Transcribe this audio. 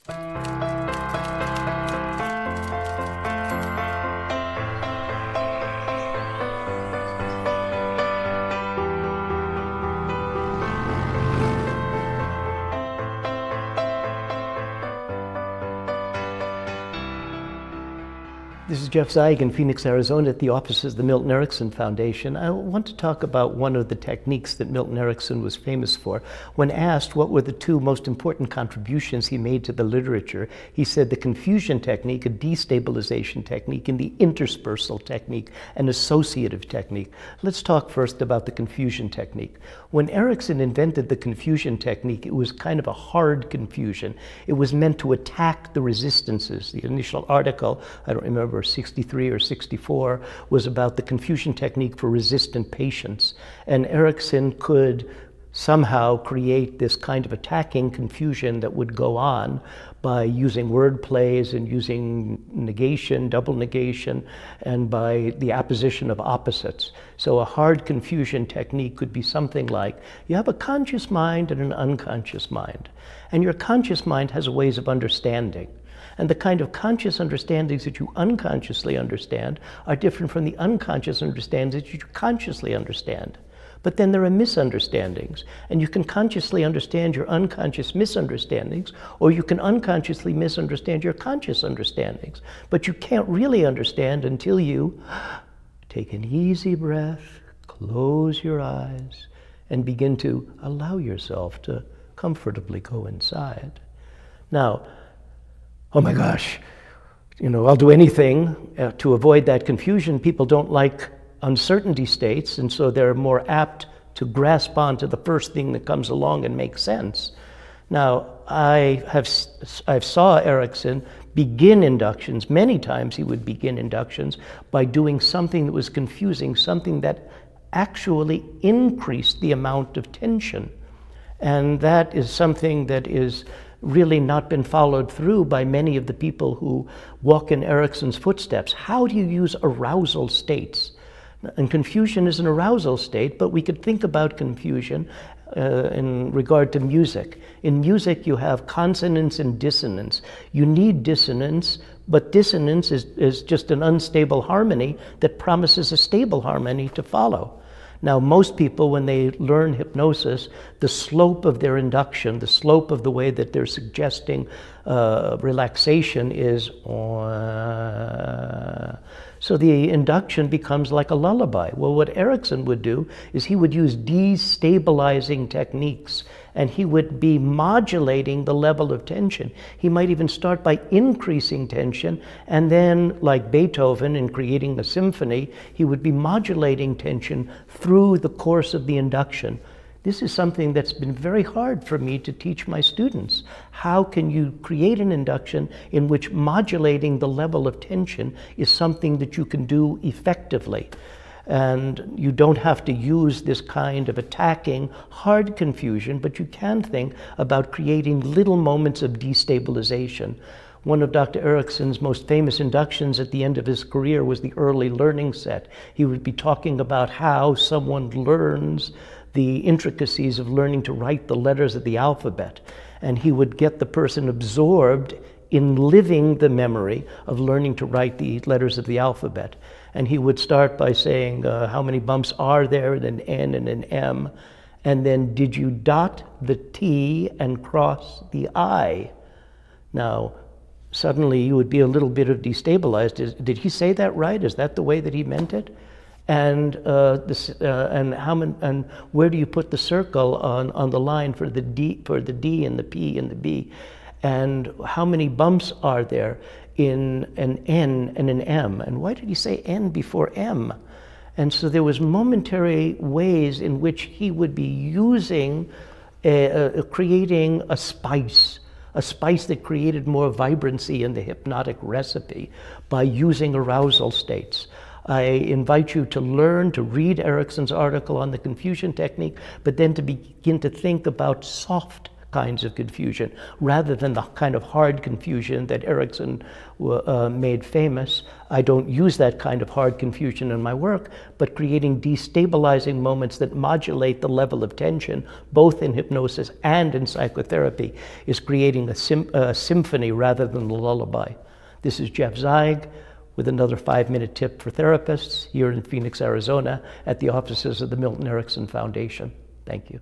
This is Jeff Zeig in Phoenix, Arizona at the offices of the Milton Erickson Foundation. I want to talk about one of the techniques that Milton Erickson was famous for. When asked what were the two most important contributions he made to the literature, he said the confusion technique, a destabilization technique, and the interspersal technique, an associative technique. Let's talk first about the confusion technique. When Erickson invented the confusion technique, it was kind of a hard confusion. It was meant to attack the resistances. The initial article, I don't remember, 63 or 64, was about the confusion technique for resistant patients. And Erickson could somehow create this kind of attacking confusion that would go on by using word plays and using negation, double negation, and by the apposition of opposites. So a hard confusion technique could be something like, you have a conscious mind and an unconscious mind. And your conscious mind has ways of understanding. And the kind of conscious understandings that you unconsciously understand are different from the unconscious understandings that you consciously understand. But then there are misunderstandings, and you can consciously understand your unconscious misunderstandings, or you can unconsciously misunderstand your conscious understandings. But you can't really understand until you take an easy breath, close your eyes, and begin to allow yourself to comfortably go inside. Now, oh my gosh, I'll do anything to avoid that confusion. People don't like uncertainty states, and so they're more apt to grasp onto the first thing that comes along and makes sense. Now, I've saw Erickson begin inductions. Many times he would begin inductions by doing something that was confusing, something that actually increased the amount of tension. And that is something that is really not been followed through by many of the people who walk in Erickson's footsteps. How do you use arousal states? And confusion is an arousal state, but we could think about confusion in regard to music. In music, you have consonance and dissonance. You need dissonance, but dissonance is just an unstable harmony that promises a stable harmony to follow. Now, most people, when they learn hypnosis, the slope of their induction, the slope of the way that they're suggesting relaxation is so the induction becomes like a lullaby. Well, what Erickson would do is he would use destabilizing techniques, and he would be modulating the level of tension. He might even start by increasing tension, and then, like Beethoven in creating a symphony, he would be modulating tension through the course of the induction. This is something that's been very hard for me to teach my students. How can you create an induction in which modulating the level of tension is something that you can do effectively? And you don't have to use this kind of attacking hard confusion, but you can think about creating little moments of destabilization. One of Dr. Erickson's most famous inductions at the end of his career was the early learning set. He would be talking about how someone learns the intricacies of learning to write the letters of the alphabet. And he would get the person absorbed in living the memory of learning to write the letters of the alphabet. And he would start by saying, how many bumps are there, and an N and an M, and then did you dot the T and cross the I? Now, suddenly you would be a little bit destabilized. Did he say that right? Is that the way that he meant it? And and where do you put the circle on the line for the D and the P and the B? And how many bumps are there in an N and an M? And why did he say N before M? And so there was momentary ways in which he would be using, creating a spice that created more vibrancy in the hypnotic recipe by using arousal states. I invite you to learn to read Erickson's article on the confusion technique, but then to begin to think about soft kinds of confusion, rather than the kind of hard confusion that Erickson made famous. I don't use that kind of hard confusion in my work, but creating destabilizing moments that modulate the level of tension, both in hypnosis and in psychotherapy, is creating a symphony rather than a lullaby. This is Jeff Zeig with another 5-minute tip for therapists here in Phoenix, Arizona, at the offices of the Milton Erickson Foundation. Thank you.